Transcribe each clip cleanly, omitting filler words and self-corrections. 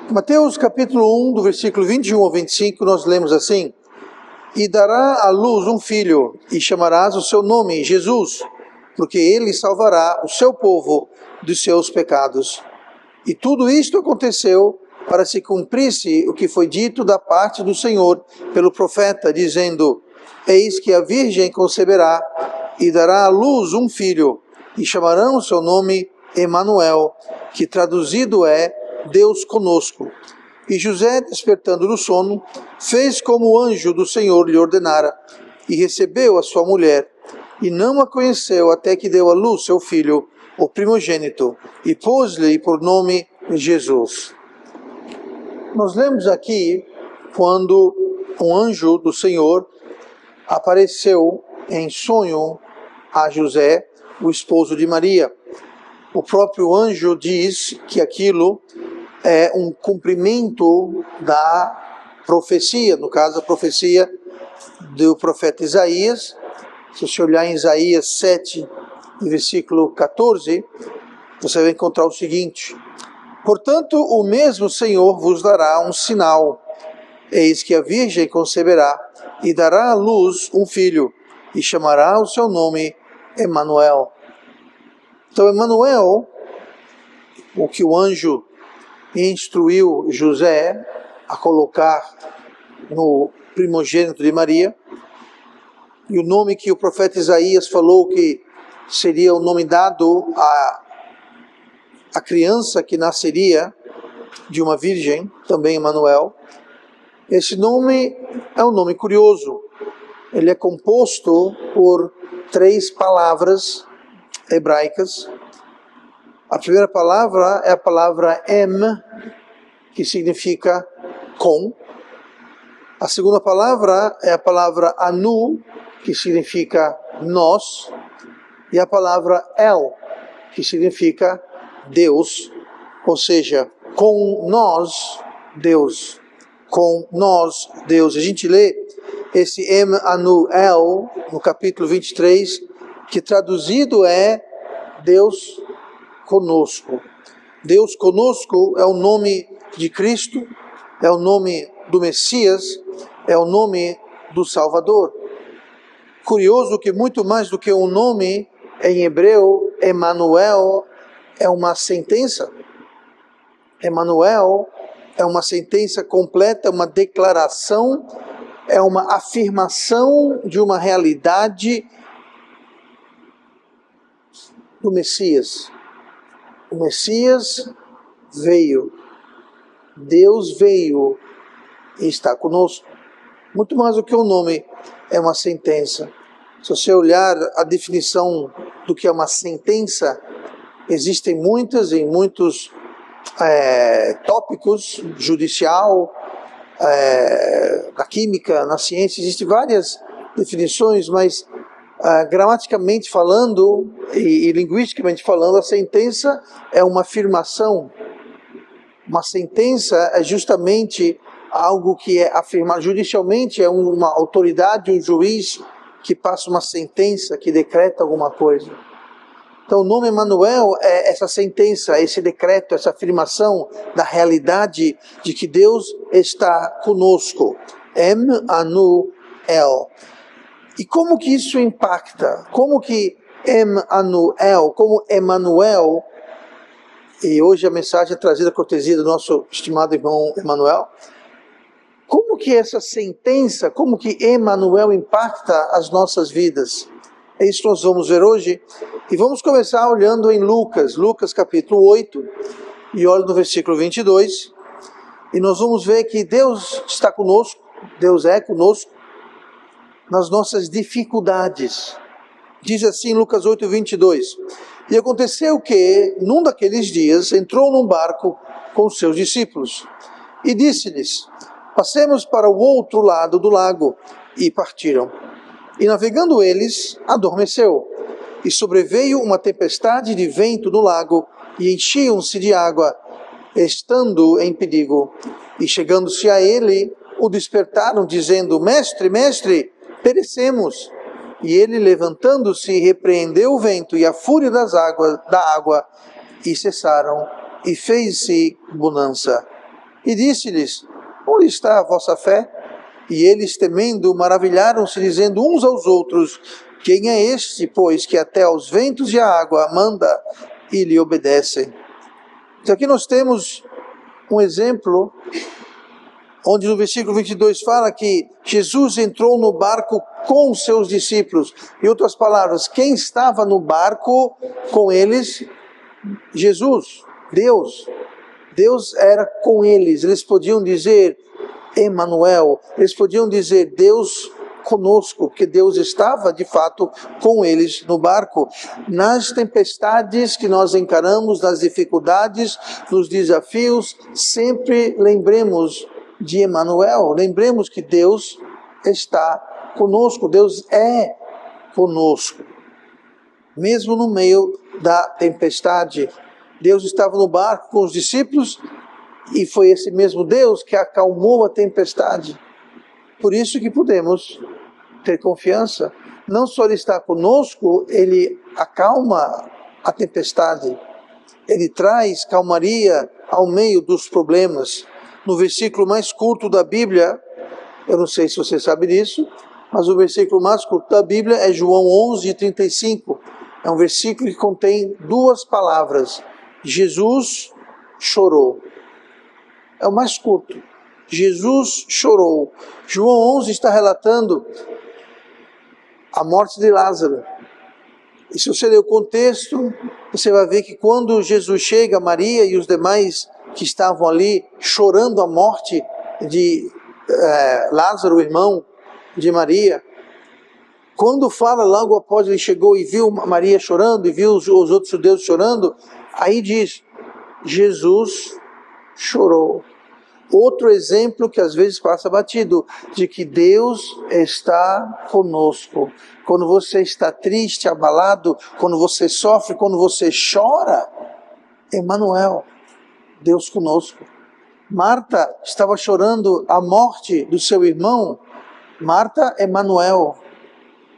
Mateus capítulo 1, do versículo 21 ao 25, nós lemos assim: E dará à luz um filho, e chamarás o seu nome Jesus, porque ele salvará o seu povo dos seus pecados. E tudo isto aconteceu para se cumprisse o que foi dito da parte do Senhor pelo profeta, dizendo: Eis que a virgem conceberá, e dará à luz um filho, e chamarão o seu nome Emanuel, que traduzido é Deus conosco. E José, despertando do sono, fez como o anjo do Senhor lhe ordenara, e recebeu a sua mulher, e não a conheceu até que deu à luz seu filho, o primogênito, e pôs-lhe por nome Jesus. Nós lemos aqui quando um anjo do Senhor apareceu em sonho a José, o esposo de Maria. O próprio anjo diz que aquilo é um cumprimento da profecia, no caso a profecia do profeta Isaías. Se você olhar em Isaías 7, versículo 14, você vai encontrar o seguinte: Portanto, o mesmo Senhor vos dará um sinal. Eis que a virgem conceberá e dará à luz um filho, e chamará o seu nome Emanuel. Então, Emanuel, o que o anjo instruiu José a colocar no primogênito de Maria, e o nome que o profeta Isaías falou que seria o nome dado a criança que nasceria de uma virgem, também Emanuel. Esse nome é um nome curioso. Ele é composto por 3 palavras hebraicas. A primeira palavra é a palavra em, que significa com. A segunda palavra é a palavra anu, que significa nós. E a palavra el, que significa Deus, ou seja, com nós, Deus. Com nós, Deus. A gente lê esse Emanuel no capítulo 23, que traduzido é Deus conosco. Deus conosco é o nome de Cristo, é o nome do Messias, é o nome do Salvador. Curioso que muito mais do que um nome, em hebreu, Emanuel é uma sentença. Emanuel é uma sentença completa, uma declaração, é uma afirmação de uma realidade do Messias. O Messias veio, Deus veio e está conosco. Muito mais do que um nome, é uma sentença. Se você olhar a definição do que é uma sentença, existem muitas em muitos tópicos, judicial, na química, na ciência, existem várias definições, mas gramaticamente falando e linguisticamente falando, a sentença é uma afirmação. Uma sentença é justamente algo que é afirmado. Judicialmente é uma autoridade, um juiz que passa uma sentença, que decreta alguma coisa. Então o nome Emanuel é essa sentença, esse decreto, essa afirmação da realidade de que Deus está conosco. Emanuel. E como que isso impacta? Como que Emanuel, como Emanuel, e hoje a mensagem é trazida à cortesia do nosso estimado irmão Emanuel, como que essa sentença, como que Emanuel impacta as nossas vidas? É isso que nós vamos ver hoje. E vamos começar olhando em Lucas capítulo 8, e olha no versículo 22, e nós vamos ver que Deus está conosco, Deus é conosco, nas nossas dificuldades. Diz assim Lucas 8, 22, E aconteceu que, num daqueles dias, entrou num barco com os seus discípulos, e disse-lhes, passemos para o outro lado do lago, e partiram. E navegando eles, adormeceu, e sobreveio uma tempestade de vento no lago, e enchiam-se de água, estando em perigo. E chegando-se a ele, o despertaram, dizendo, Mestre, mestre, perecemos. E ele, levantando-se, repreendeu o vento e a fúria da água, e cessaram, e fez-se bonança. E disse-lhes: onde está a vossa fé? E eles, temendo, maravilharam-se, dizendo uns aos outros: quem é este, pois, que até aos ventos e à água manda e lhe obedecem? Então aqui nós temos um exemplo, onde no versículo 22 fala que Jesus entrou no barco com os seus discípulos. Em outras palavras, quem estava no barco com eles? Jesus, Deus. Deus era com eles. Eles podiam dizer Emanuel, eles podiam dizer Deus conosco, porque Deus estava de fato com eles no barco. Nas tempestades que nós encaramos, nas dificuldades, nos desafios, sempre lembremos de Emanuel, lembremos que Deus está conosco, Deus é conosco. Mesmo no meio da tempestade, Deus estava no barco com os discípulos e foi esse mesmo Deus que acalmou a tempestade. Por isso que podemos ter confiança. Não só Ele está conosco, Ele acalma a tempestade. Ele traz calmaria ao meio dos problemas. No versículo mais curto da Bíblia, eu não sei se você sabe disso, mas o versículo mais curto da Bíblia é João 11:35. É um versículo que contém duas palavras. Jesus chorou. É o mais curto. Jesus chorou. João 11 está relatando a morte de Lázaro. E se você ler o contexto, você vai ver que quando Jesus chega, Maria e os demais que estavam ali chorando a morte de Lázaro, o irmão de Maria, quando fala logo após ele chegou e viu Maria chorando e viu os outros judeus chorando, aí diz, Jesus chorou. Outro exemplo que às vezes passa batido, de que Deus está conosco. Quando você está triste, abalado, quando você sofre, quando você chora, Emanuel, Deus conosco. Marta estava chorando a morte do seu irmão. Marta, Emanuel.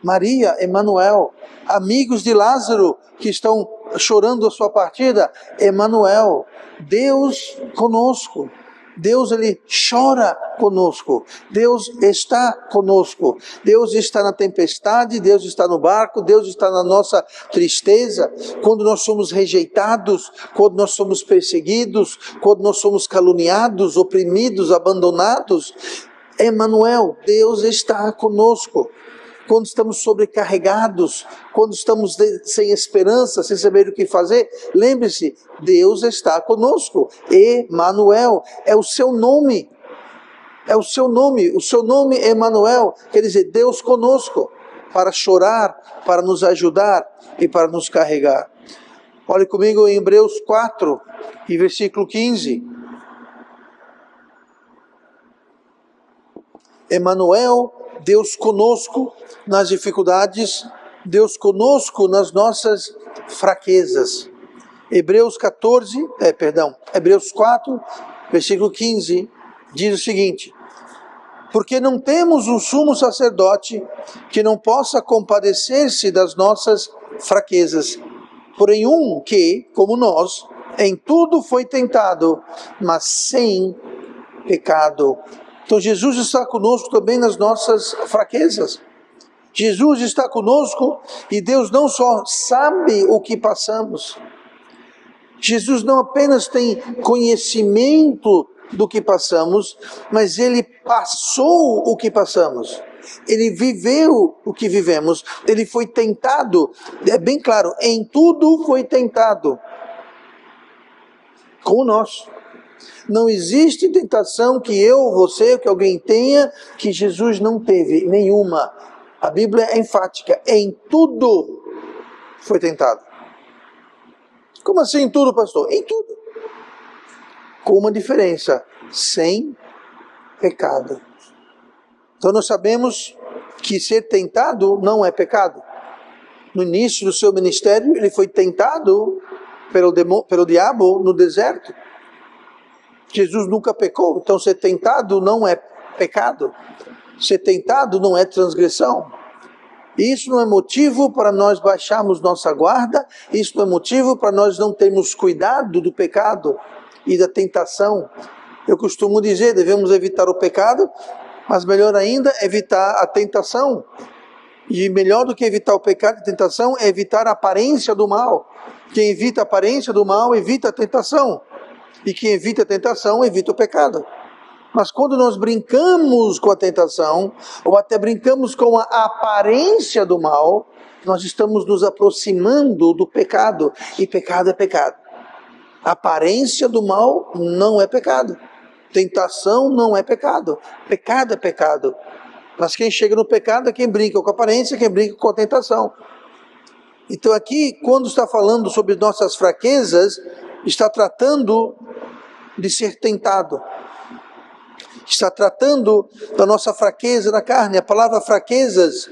Maria, Emanuel. Amigos de Lázaro que estão chorando a sua partida, Emanuel. Deus conosco. Deus, Ele chora conosco. Deus está conosco. Deus está na tempestade, Deus está no barco, Deus está na nossa tristeza. Quando nós somos rejeitados, quando nós somos perseguidos, quando nós somos caluniados, oprimidos, abandonados, Emanuel, Deus está conosco. Quando estamos sobrecarregados, quando estamos sem esperança, sem saber o que fazer, lembre-se, Deus está conosco. Emanuel é o seu nome. É o seu nome. O seu nome é Emanuel, quer dizer, Deus conosco, para chorar, para nos ajudar e para nos carregar. Olhe comigo em Hebreus 4, e versículo 15. Emanuel, Deus conosco nas dificuldades, Deus conosco nas nossas fraquezas. Hebreus 4, versículo 15, diz o seguinte: porque não temos um sumo sacerdote que não possa compadecer-se das nossas fraquezas, porém um que, como nós, em tudo foi tentado, mas sem pecado. Então Jesus está conosco também nas nossas fraquezas. Jesus está conosco e Deus não só sabe o que passamos. Jesus não apenas tem conhecimento do que passamos, mas Ele passou o que passamos. Ele viveu o que vivemos. Ele foi tentado, é bem claro, em tudo foi tentado. Como nós. Não existe tentação que eu, você, que alguém tenha, que Jesus não teve, nenhuma. A Bíblia é enfática, em tudo foi tentado. Como assim em tudo, pastor? Em tudo. Com uma diferença, sem pecado. Então nós sabemos que ser tentado não é pecado. No início do seu ministério, ele foi tentado pelo diabo no deserto. Jesus nunca pecou, então ser tentado não é pecado. Ser tentado não é transgressão. Isso não é motivo para nós baixarmos nossa guarda, isso não é motivo para nós não termos cuidado do pecado e da tentação. Eu costumo dizer, devemos evitar o pecado, mas melhor ainda, evitar a tentação. E melhor do que evitar o pecado e a tentação é evitar a aparência do mal. Quem evita a aparência do mal, evita a tentação. E quem evita a tentação, evita o pecado. Mas quando nós brincamos com a tentação, ou até brincamos com a aparência do mal, nós estamos nos aproximando do pecado. E pecado é pecado. A aparência do mal não é pecado. Tentação não é pecado. Pecado é pecado. Mas quem chega no pecado é quem brinca com a aparência, quem brinca com a tentação. Então aqui, quando está falando sobre nossas fraquezas, está tratando de ser tentado. Está tratando da nossa fraqueza na carne. A palavra fraquezas,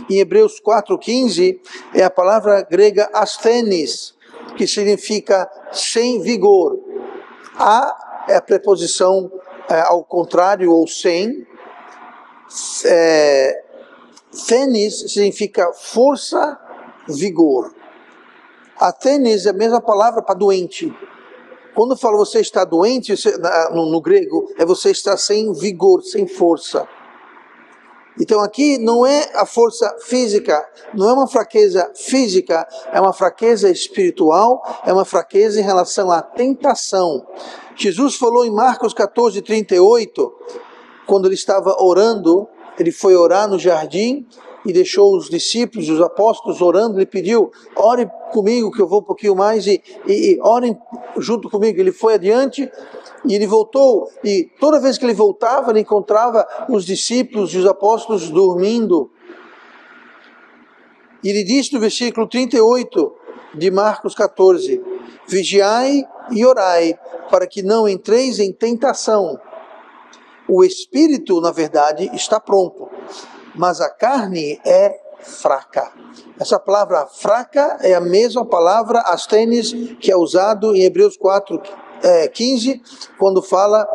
em Hebreus 4,15, é a palavra grega asthenes, que significa sem vigor. A é a preposição ao contrário ou sem. Thenes significa força, vigor. Asthenes é a mesma palavra para doente. Quando fala você está doente, no grego, é você estar sem vigor, sem força. Então aqui não é a força física, não é uma fraqueza física, é uma fraqueza espiritual, é uma fraqueza em relação à tentação. Jesus falou em Marcos 14:38, quando ele estava orando, ele foi orar no jardim, e deixou os discípulos, os apóstolos orando, ele pediu, ore comigo que eu vou um pouquinho mais e orem junto comigo. Ele foi adiante e ele voltou, e toda vez que ele voltava, ele encontrava os discípulos e os apóstolos dormindo. E ele disse no versículo 38 de Marcos 14, vigiai e orai, para que não entreis em tentação. O espírito, na verdade, está pronto, mas a carne é fraca. Essa palavra fraca é a mesma palavra asthenes que é usado em Hebreus 4:15, quando fala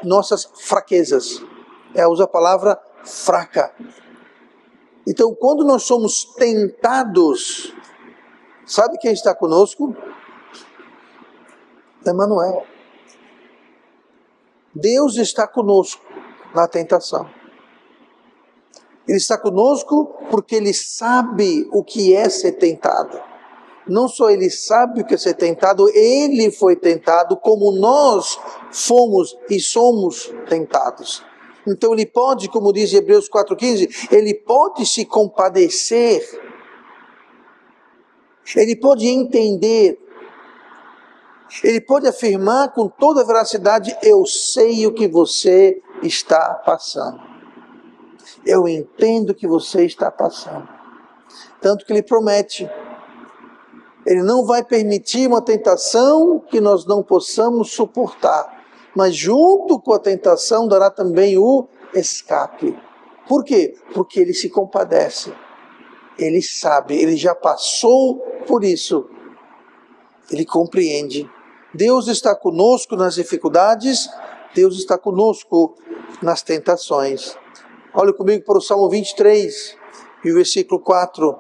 nossas fraquezas. Usa a palavra fraca. Então, quando nós somos tentados, sabe quem está conosco? Emmanuel. Deus está conosco na tentação. Ele está conosco porque Ele sabe o que é ser tentado. Não só Ele sabe o que é ser tentado, Ele foi tentado como nós fomos e somos tentados. Então Ele pode, como diz Hebreus 4,15, Ele pode se compadecer. Ele pode entender. Ele pode afirmar com toda a veracidade, eu sei o que você está passando. Eu entendo o que você está passando. Tanto que ele promete. Ele não vai permitir uma tentação que nós não possamos suportar. Mas junto com a tentação dará também o escape. Por quê? Porque ele se compadece. Ele sabe, ele já passou por isso. Ele compreende. Deus está conosco nas dificuldades, Deus está conosco nas tentações. Olha comigo para o Salmo 23, e o versículo 4.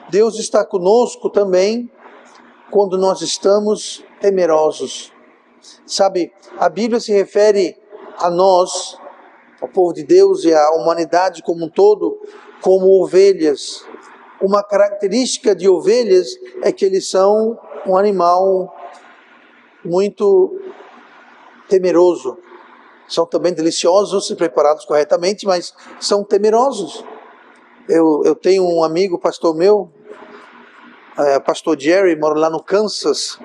Deus está conosco também quando nós estamos temerosos. Sabe, a Bíblia se refere a nós, ao povo de Deus e à humanidade como um todo, como ovelhas. Uma característica de ovelhas é que eles são um animal muito temeroso. São também deliciosos se preparados corretamente, mas são temerosos. Eu tenho um amigo, pastor meu, pastor Jerry, mora lá no Kansas,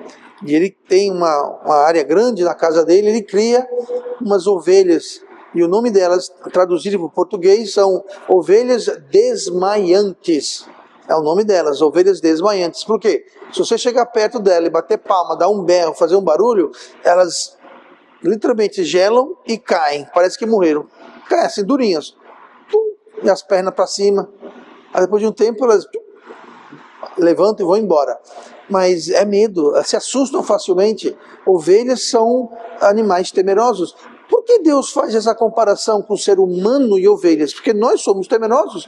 e ele tem uma área grande na casa dele, ele cria umas ovelhas, e o nome delas, traduzido para o português, são ovelhas desmaiantes. É o nome delas, ovelhas desmaiantes. Por quê? Se você chegar perto dela e bater palma, dar um berro, fazer um barulho, elas literalmente gelam e caem. Parece que morreram. Caem assim, durinhas. E as pernas para cima. Aí depois de um tempo elas levantam e vão embora. Mas é medo, elas se assustam facilmente. Ovelhas são animais temerosos. Por que Deus faz essa comparação com o ser humano e ovelhas? Porque nós somos temerosos.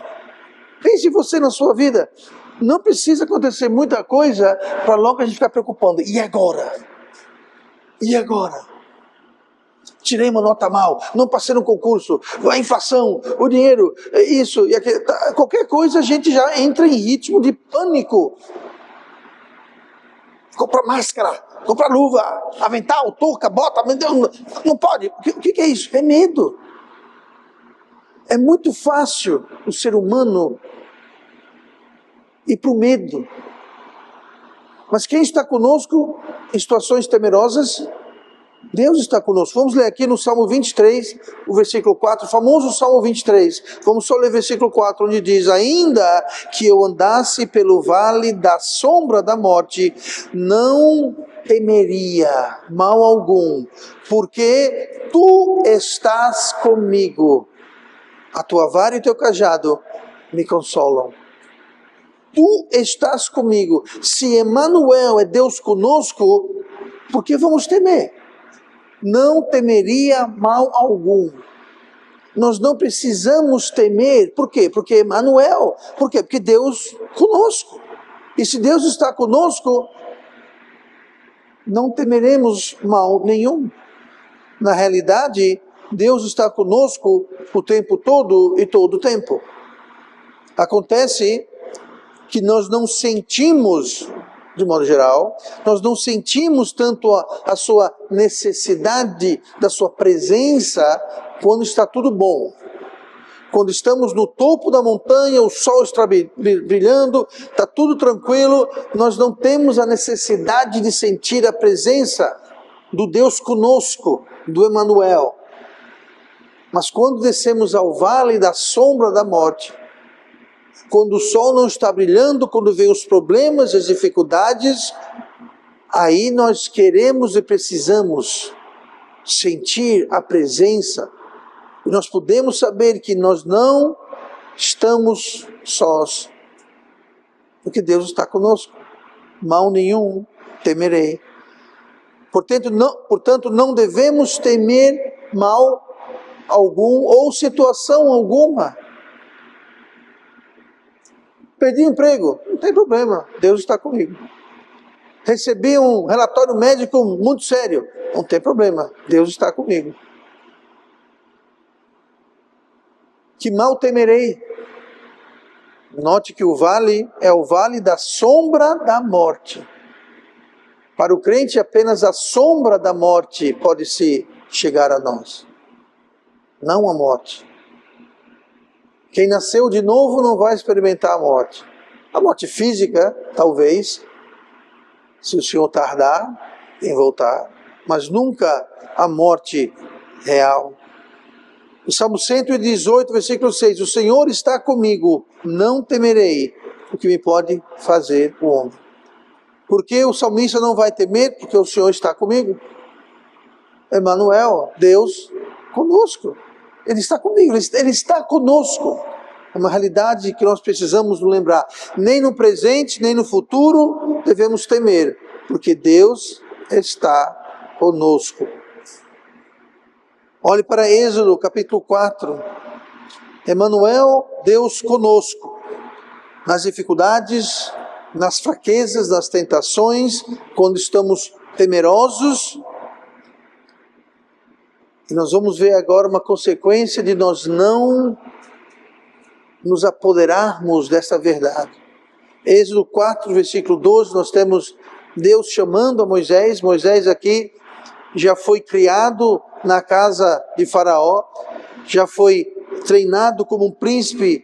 Pense você na sua vida. Não precisa acontecer muita coisa para logo a gente ficar preocupando. E agora? E agora? Tirei uma nota mal, não passei no concurso, a inflação, o dinheiro, isso e aquilo. Qualquer coisa a gente já entra em ritmo de pânico. Compra máscara, compra luva, avental, touca, bota, não pode. O que é isso? É medo. É muito fácil o ser humano ir para o medo. Mas quem está conosco em situações temerosas? Deus está conosco. Vamos ler aqui no Salmo 23, o versículo 4, o famoso Salmo 23. Vamos só ler o versículo 4, onde diz: ainda que eu andasse pelo vale da sombra da morte, não temeria mal algum, porque tu estás comigo. A tua vara e o teu cajado me consolam. Tu estás comigo. Se Emmanuel é Deus conosco, por que vamos temer? Não temeria mal algum. Nós não precisamos temer. Por quê? Porque Emmanuel. Por quê? Porque Deus conosco. E se Deus está conosco, não temeremos mal nenhum. Na realidade, Deus está conosco o tempo todo e todo o tempo. Acontece que nós não sentimos, de modo geral, nós não sentimos tanto a sua necessidade da sua presença quando está tudo bom. Quando estamos no topo da montanha, o sol está brilhando, está tudo tranquilo, nós não temos a necessidade de sentir a presença do Deus conosco, do Emmanuel. Mas quando descemos ao vale da sombra da morte, quando o sol não está brilhando, quando vem os problemas e as dificuldades, aí nós queremos e precisamos sentir a presença. E nós podemos saber que nós não estamos sós, porque Deus está conosco. Mal nenhum temerei. Portanto, não devemos temer mal algum ou situação alguma. Perdi o emprego, não tem problema, Deus está comigo. Recebi um relatório médico muito sério, não tem problema, Deus está comigo. Que mal temerei? Note que o vale é o vale da sombra da morte. Para o crente, apenas a sombra da morte pode se chegar a nós, não a morte. Quem nasceu de novo não vai experimentar a morte. A morte física, talvez, se o Senhor tardar em voltar, mas nunca a morte real. O Salmo 118, versículo 6, o Senhor está comigo, não temerei o que me pode fazer o homem. Por que o salmista não vai temer? Porque o Senhor está comigo. Emmanuel, Deus conosco. Ele está comigo, Ele está conosco. É uma realidade que nós precisamos nos lembrar. Nem no presente, nem no futuro devemos temer, porque Deus está conosco. Olhe para Êxodo, capítulo 4. Emmanuel, Deus conosco. Nas dificuldades, nas fraquezas, nas tentações, quando estamos temerosos. E nós vamos ver agora uma consequência de nós não nos apoderarmos dessa verdade. Êxodo 4, versículo 12, nós temos Deus chamando a Moisés. Moisés aqui já foi criado na casa de Faraó, já foi treinado como um príncipe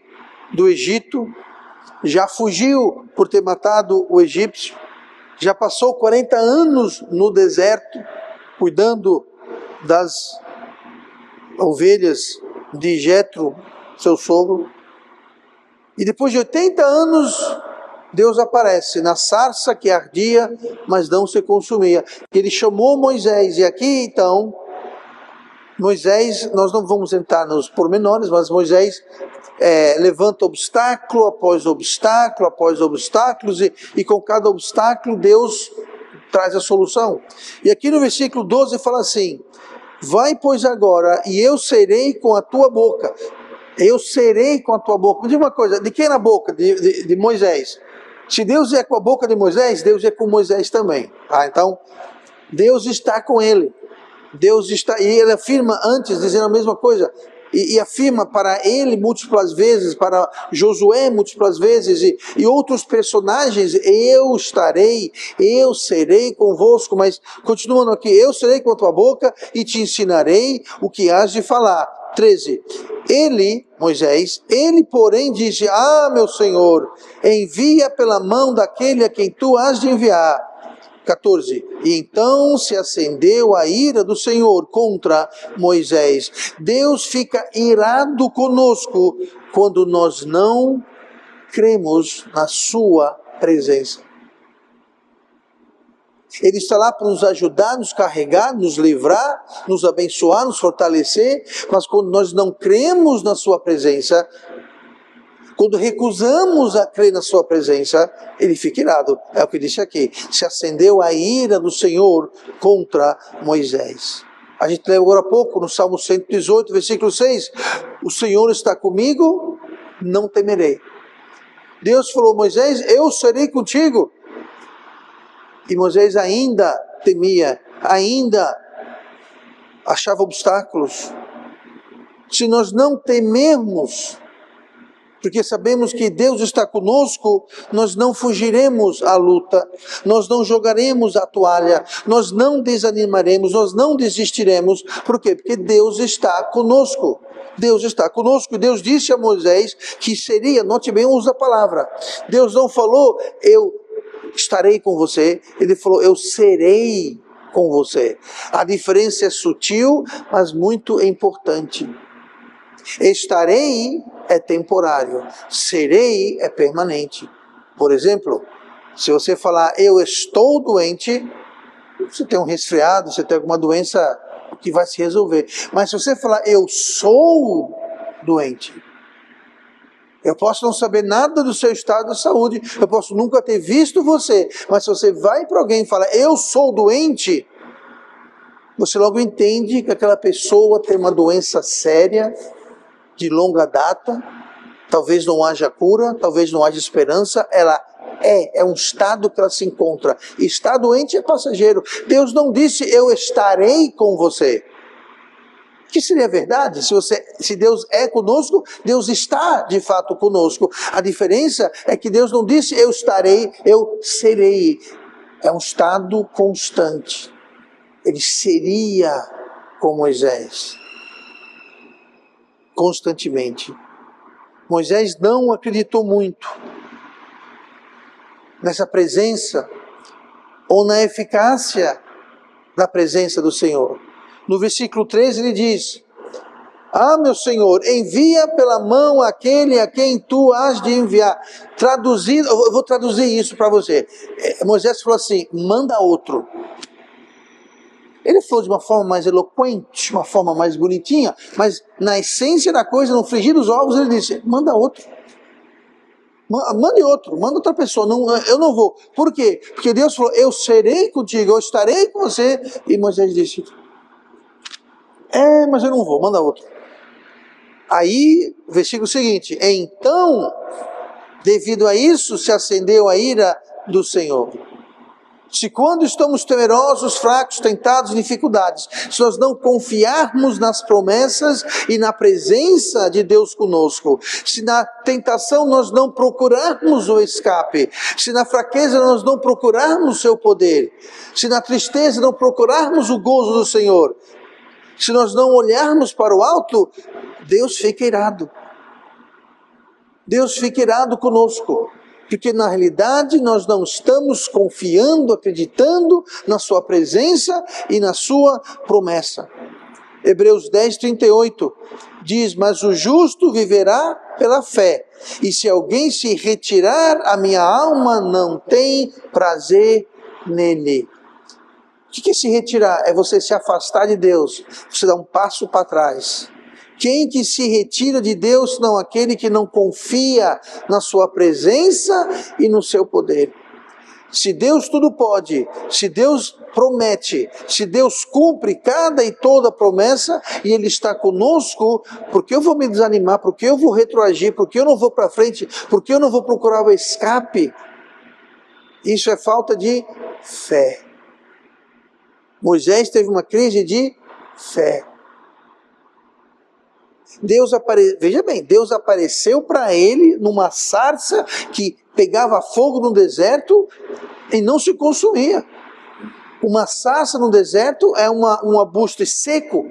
do Egito, já fugiu por ter matado o egípcio, já passou 40 anos no deserto, cuidando das ovelhas de Jetro, seu sogro. E depois de 80 anos, Deus aparece na sarça que ardia, mas não se consumia. Ele chamou Moisés, e aqui então, Moisés, nós não vamos entrar nos pormenores, mas Moisés levanta obstáculo após obstáculo, após obstáculos, e com cada obstáculo Deus traz a solução. E aqui no versículo 12 fala assim: vai, pois, agora, e eu serei com a tua boca. Eu serei com a tua boca. Me diga uma coisa, de quem é na boca? De Moisés. Se Deus é com a boca de Moisés, Deus é com Moisés também. Então, Deus está com ele. Deus está, e ele afirma antes, dizendo a mesma coisa, e afirma para ele múltiplas vezes, para Josué múltiplas vezes, e outros personagens: eu estarei, eu serei convosco. Mas continuando aqui: eu serei com a tua boca e te ensinarei o que has de falar. 13. Ele, Moisés, ele porém disse: meu Senhor, envia pela mão daquele a quem tu has de enviar. 14. E então se acendeu a ira do Senhor contra Moisés. Deus fica irado conosco quando nós não cremos na sua presença. Ele está lá para nos ajudar, nos carregar, nos livrar, nos abençoar, nos fortalecer. Mas quando nós não cremos na sua presença, quando recusamos a crer na sua presença, ele fica irado. É o que disse aqui: se acendeu a ira do Senhor contra Moisés. A gente leu agora há pouco no Salmo 118, versículo 6. O Senhor está comigo, não temerei. Deus falou: Moisés, eu serei contigo. E Moisés ainda temia, ainda achava obstáculos. Se nós não temermos, porque sabemos que Deus está conosco, nós não fugiremos à luta, nós não jogaremos a toalha, nós não desanimaremos, nós não desistiremos. Por quê? Porque Deus está conosco. Deus está conosco. Deus disse a Moisés que seria, note bem, usa a palavra. Deus não falou: eu estarei com você. Ele falou: eu serei com você. A diferença é sutil, mas muito importante. Estarei é temporário, serei é permanente. Por exemplo, se você falar eu estou doente, você tem um resfriado, você tem alguma doença que vai se resolver. Mas se você falar eu sou doente, eu posso não saber nada do seu estado de saúde, eu posso nunca ter visto você, mas se você vai para alguém e fala eu sou doente, você logo entende que aquela pessoa tem uma doença séria, de longa data, talvez não haja cura, talvez não haja esperança. Ela é um estado que ela se encontra. Estar doente é passageiro. Deus não disse eu estarei com você. Que seria verdade? Se Deus é conosco, Deus está de fato conosco. A diferença é que Deus não disse eu estarei, eu serei. É um estado constante. Ele seria com Moisés constantemente. Moisés não acreditou muito nessa presença ou na eficácia da presença do Senhor. No versículo 13 ele diz: meu Senhor, envia pela mão aquele a quem tu has de enviar. Traduzido, eu vou traduzir isso para você. Moisés falou assim: manda outro. Ele falou de uma forma mais eloquente, uma forma mais bonitinha, mas na essência da coisa, no frigir dos ovos, ele disse: manda outro. Mande outro, manda outra pessoa. Não, eu não vou. Por quê? Porque Deus falou: eu serei contigo, eu estarei com você. E Moisés disse: mas eu não vou, manda outro. Aí, versículo seguinte: então, devido a isso, se acendeu a ira do Senhor. Se quando estamos temerosos, fracos, tentados, dificuldades, se nós não confiarmos nas promessas e na presença de Deus conosco, se na tentação nós não procurarmos o escape, se na fraqueza nós não procurarmos o seu poder, se na tristeza não procurarmos o gozo do Senhor, se nós não olharmos para o alto, Deus fica irado. Deus fica irado conosco. Porque na realidade nós não estamos confiando, acreditando na sua presença e na sua promessa. Hebreus 10, 38 diz: mas o justo viverá pela fé, e se alguém se retirar, a minha alma não tem prazer nele. O que é se retirar? É você se afastar de Deus, você dar um passo para trás. Quem que se retira de Deus, senão aquele que não confia na sua presença e no seu poder? Se Deus tudo pode, se Deus promete, se Deus cumpre cada e toda promessa, e Ele está conosco, por que eu vou me desanimar? Por que eu vou retroagir? Por que eu não vou para frente? Por que eu não vou procurar o escape? Isso é falta de fé. Moisés teve uma crise de fé. Veja bem, Deus apareceu para ele numa sarça que pegava fogo no deserto e não se consumia. Uma sarça no deserto é um arbusto seco,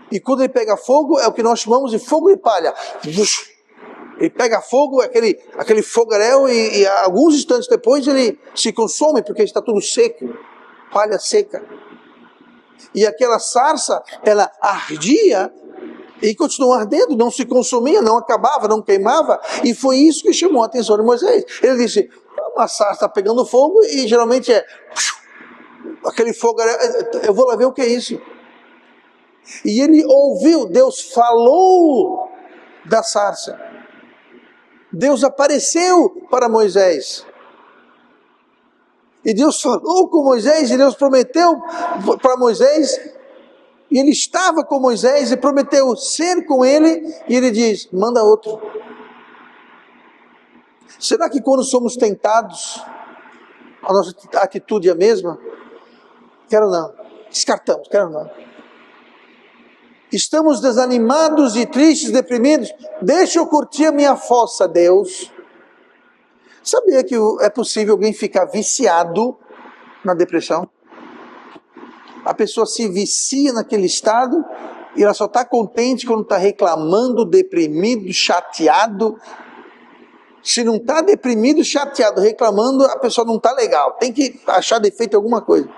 e quando ele pega fogo é o que nós chamamos de fogo de palha. Ele pega fogo, aquele fogaréu, e alguns instantes depois ele se consome, porque está tudo seco, palha seca. E aquela sarça, ela ardia e continuou ardendo, não se consumia, não acabava, não queimava, e foi isso que chamou a atenção de Moisés. Ele disse, uma sarça está pegando fogo, e geralmente é aquele fogo, eu vou lá ver o que é isso. E ele ouviu, Deus falou da sarça. Deus apareceu para Moisés. E Deus falou com Moisés, e Deus prometeu para Moisés, e ele estava com Moisés, e prometeu ser com ele, e ele diz, manda outro. Será que quando somos tentados, a nossa atitude é a mesma? Quero não. Descartamos, quero não. Estamos desanimados e tristes, deprimidos. Deixa eu curtir a minha fossa, Deus. Sabia que é possível alguém ficar viciado na depressão? A pessoa se vicia naquele estado e ela só está contente quando está reclamando, deprimido, chateado. Se não está deprimido, chateado, reclamando, a pessoa não está legal. Tem que achar defeito em alguma coisa.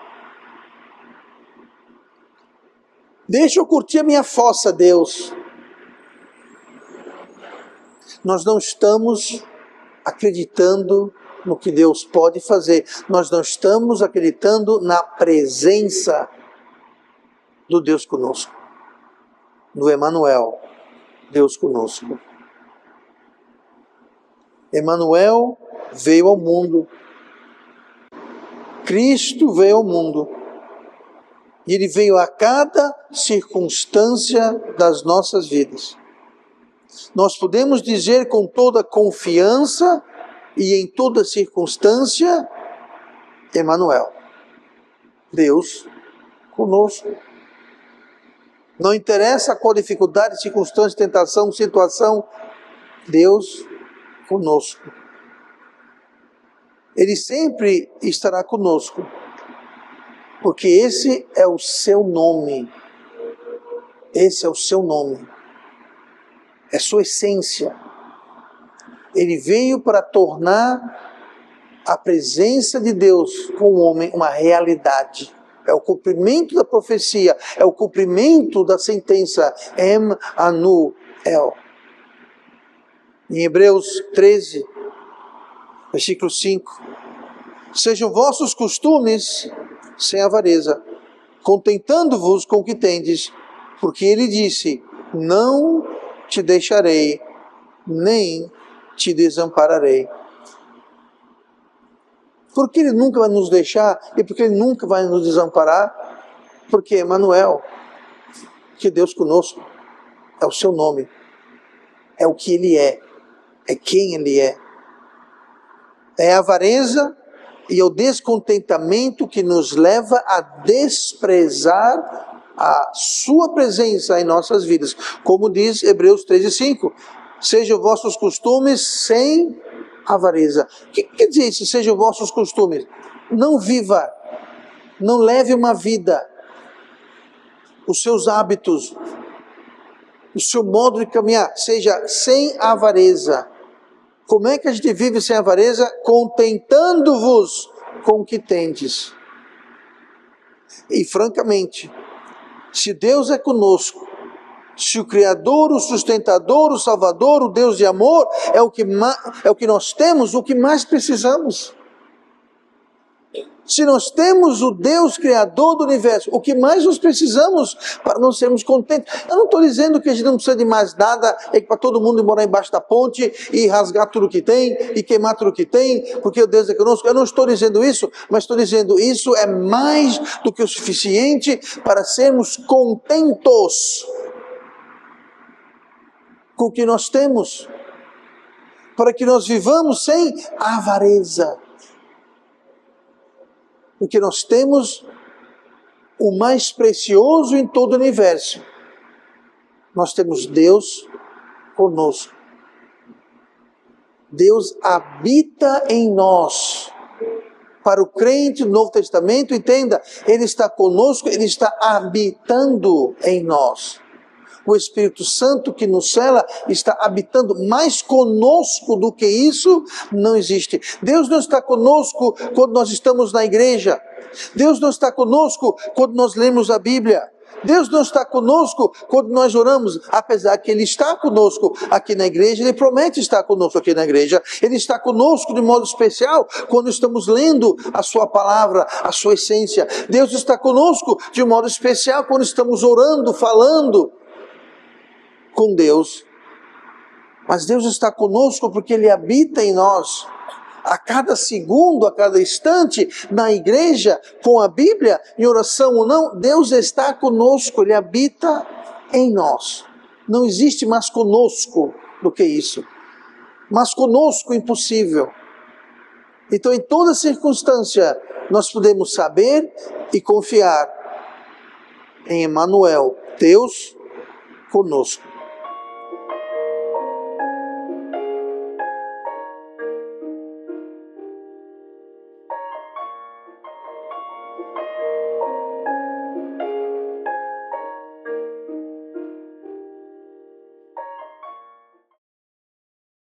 Deixa eu curtir a minha fossa, Deus. Nós não estamos acreditando no que Deus pode fazer. Nós não estamos acreditando na presença do Deus conosco. Do Emanuel, Deus conosco. Emanuel veio ao mundo. Cristo veio ao mundo. E Ele veio a cada circunstância das nossas vidas. Nós podemos dizer com toda confiança e em toda circunstância, Emanuel, Deus conosco. Não interessa qual dificuldade, circunstância, tentação, situação, Deus conosco. Ele sempre estará conosco, porque esse é o seu nome. Esse é o seu nome. É sua essência. Ele veio para tornar a presença de Deus com o homem uma realidade. É o cumprimento da profecia, é o cumprimento da sentença Emanuel. Em Hebreus 13, versículo 5. Sejam vossos costumes sem avareza, contentando-vos com o que tendes, porque ele disse, não te deixarei, nem te desampararei. Por que Ele nunca vai nos deixar e por que Ele nunca vai nos desamparar? Porque Emanuel, que Deus conosco, é o seu nome, é o que Ele é quem Ele é. É a avareza e o descontentamento que nos leva a desprezar a sua presença em nossas vidas. Como diz Hebreus 13:5, sejam vossos costumes sem avareza. O que quer dizer isso? Sejam vossos costumes. Não viva, não leve uma vida, os seus hábitos, o seu modo de caminhar, seja sem avareza. Como é que a gente vive sem avareza? Contentando-vos com o que tendes. E francamente, se Deus é conosco, se o Criador, o sustentador, o Salvador, o Deus de amor, é o que nós temos, o que mais precisamos. Se nós temos o Deus Criador do universo, o que mais nós precisamos para não sermos contentes? Eu não estou dizendo que a gente não precisa de mais nada, é para todo mundo morar embaixo da ponte e rasgar tudo que tem, e queimar tudo que tem, porque o Deus é conosco. Eu não estou dizendo isso, mas estou dizendo isso é mais do que o suficiente para sermos contentos com o que nós temos, para que nós vivamos sem avareza. Porque nós temos o mais precioso em todo o universo. Nós temos Deus conosco. Deus habita em nós. Para o crente do Novo Testamento, entenda, Ele está conosco, Ele está habitando em nós. O Espírito Santo que nos cela está habitando mais conosco do que isso, não existe. Deus não está conosco quando nós estamos na igreja. Deus não está conosco quando nós lemos a Bíblia. Deus não está conosco quando nós oramos, apesar que Ele está conosco aqui na igreja, Ele promete estar conosco aqui na igreja. Ele está conosco de modo especial quando estamos lendo a Sua palavra, a Sua essência. Deus está conosco de modo especial quando estamos orando, falando com Deus. Mas Deus está conosco porque Ele habita em nós. A cada segundo, a cada instante, na igreja, com a Bíblia, em oração ou não, Deus está conosco, Ele habita em nós. Não existe mais conosco do que isso. Mas conosco, impossível. Então, em toda circunstância, nós podemos saber e confiar em Emmanuel, Deus conosco.